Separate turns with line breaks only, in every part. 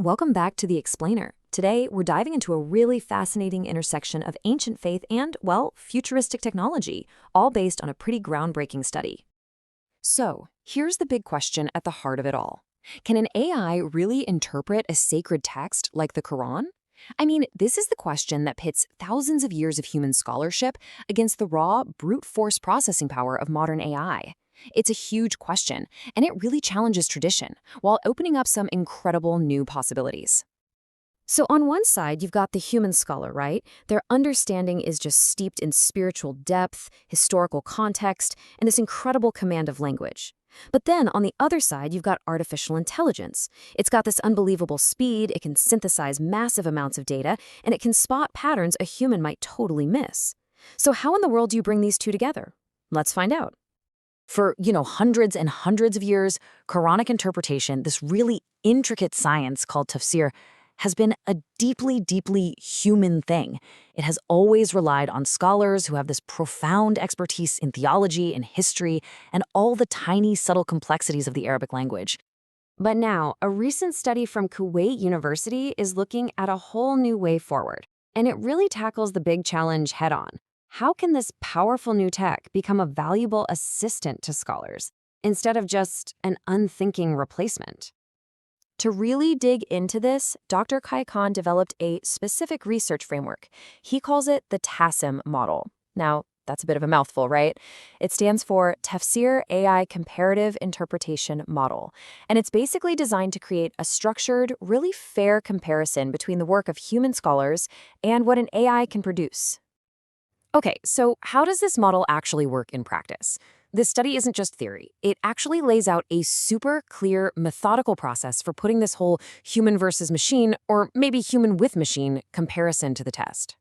Welcome back to The Explainer. Today, we're diving into a really fascinating intersection of ancient faith and, well, futuristic technology, all based on a pretty groundbreaking study. So, here's the big question at the heart of it all. Can an AI really interpret a sacred text like the Quran? I mean, this is the question that pits thousands of years of human scholarship against the raw, brute force processing power of modern AI. It's a huge question, and it really challenges tradition, while opening up some incredible new possibilities. So on one side, you've got the human scholar, right? Their understanding is just steeped in spiritual depth, historical context, and this incredible command of language. But then on the other side, you've got artificial intelligence. It's got this unbelievable speed, it can synthesize massive amounts of data, and it can spot patterns a human might totally miss. So how in the world do you bring these two together? Let's find out. For, hundreds and hundreds of years, Quranic interpretation, this really intricate science called tafsir, has been a deeply, deeply human thing. It has always relied on scholars who have this profound expertise in theology and history and all the tiny, subtle complexities of the Arabic language. But now, a recent study from Kuwait University is looking at a whole new way forward, and it really tackles the big challenge head-on. How can this powerful new tech become a valuable assistant to scholars, instead of just an unthinking replacement? To really dig into this, Dr. Kai Khan developed a specific research framework. He calls it the TAQIM Model. Now, that's a bit of a mouthful, right? It stands for Tafsir AI Comparative Interpretation Model, and it's basically designed to create a structured, really fair comparison between the work of human scholars and what an AI can produce. Okay, so how does this model actually work in practice? This study isn't just theory. It actually lays out a super clear, methodical process for putting this whole human versus machine, or maybe human with machine, comparison to the test.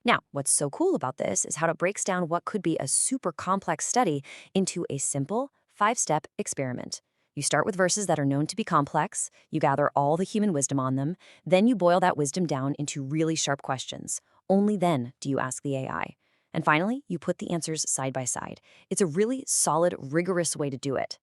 Now, what's so cool about this is how it breaks down what could be a super complex study into a simple, 5-step experiment. You start with verses that are known to be complex, you gather all the human wisdom on them, then you boil that wisdom down into really sharp questions. Only then do you ask the AI. And finally, you put the answers side by side. It's a really solid, rigorous way to do it.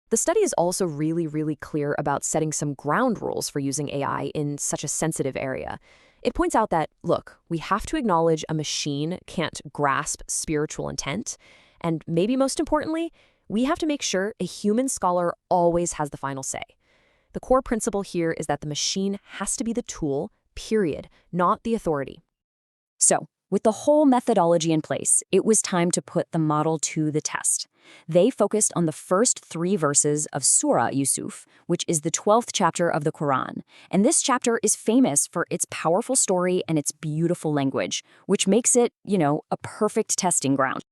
The study is also really clear about setting some ground rules for using AI in such a sensitive area. It points out that, look, we have to acknowledge a machine can't grasp spiritual intent, and maybe most importantly, we have to make sure a human scholar always has the final say. The core principle here is that the machine has to be the tool, period, not the authority. So, with the whole methodology in place, it was time to put the model to the test. They focused on the first 3 verses of Surah Yusuf, which is the 12th chapter of the Quran. And this chapter is famous for its powerful story and its beautiful language, which makes it, a perfect testing ground.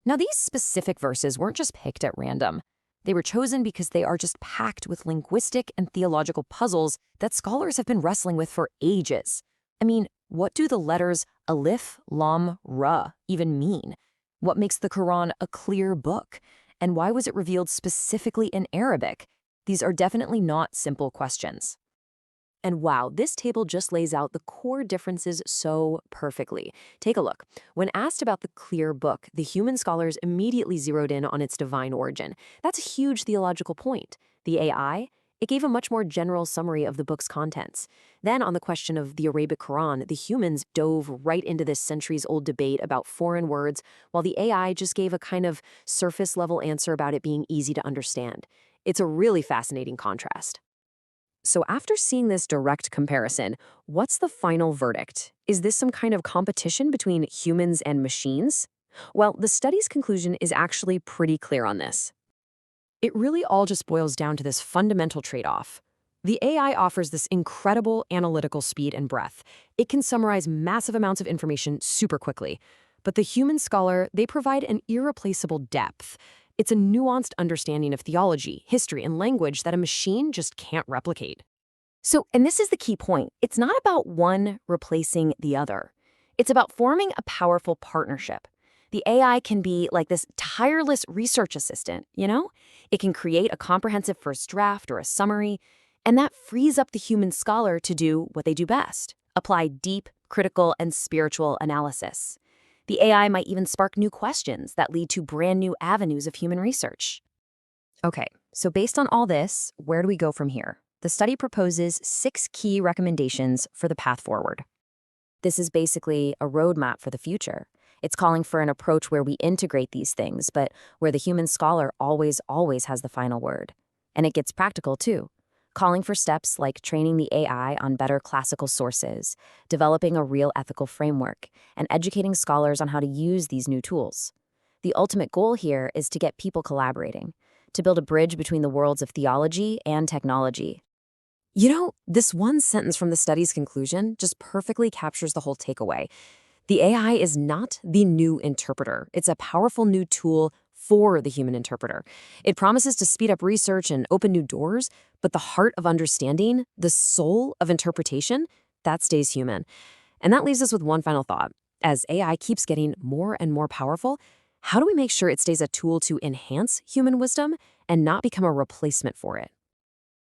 Now, these specific verses weren't just picked at random. They were chosen because they are just packed with linguistic and theological puzzles that scholars have been wrestling with for ages. I mean, what do the letters Alif, Lam, Ra even mean? What makes the Quran a clear book? And why was it revealed specifically in Arabic? These are definitely not simple questions. And wow, this table just lays out the core differences so perfectly. Take a look. When asked about the clear book, the human scholars immediately zeroed in on its divine origin. That's a huge theological point. The AI? It gave a much more general summary of the book's contents. Then, on the question of the Arabic Quran, the humans dove right into this centuries-old debate about foreign words, while the AI just gave a kind of surface-level answer about it being easy to understand. It's a really fascinating contrast. So after seeing this direct comparison, what's the final verdict? Is this some kind of competition between humans and machines? Well, the study's conclusion is actually pretty clear on this. It really all just boils down to this fundamental trade-off. The AI offers this incredible analytical speed and breadth. It can summarize massive amounts of information super quickly. But the human scholar, they provide an irreplaceable depth. It's a nuanced understanding of theology, history, and language that a machine just can't replicate. So, and this is the key point, it's not about one replacing the other. It's about forming a powerful partnership. The AI can be like this tireless research assistant, It can create a comprehensive first draft or a summary, and that frees up the human scholar to do what they do best, apply deep, critical, and spiritual analysis. The AI might even spark new questions that lead to brand new avenues of human research. Okay, so based on all this, where do we go from here? The study proposes 6 key recommendations for the path forward. This is basically a roadmap for the future. It's calling for an approach where we integrate these things, but where the human scholar always has the final word. And it gets practical too, calling for steps like training the AI on better classical sources, developing a real ethical framework, and educating scholars on how to use these new tools. The ultimate goal here is to get people collaborating, to build a bridge between the worlds of theology and technology. You know, this one sentence from the study's conclusion just perfectly captures the whole takeaway. The AI is not the new interpreter. It's a powerful new tool for the human interpreter. It promises to speed up research and open new doors, but the heart of understanding, the soul of interpretation, that stays human. And that leaves us with one final thought. As AI keeps getting more and more powerful, how do we make sure it stays a tool to enhance human wisdom and not become a replacement for it?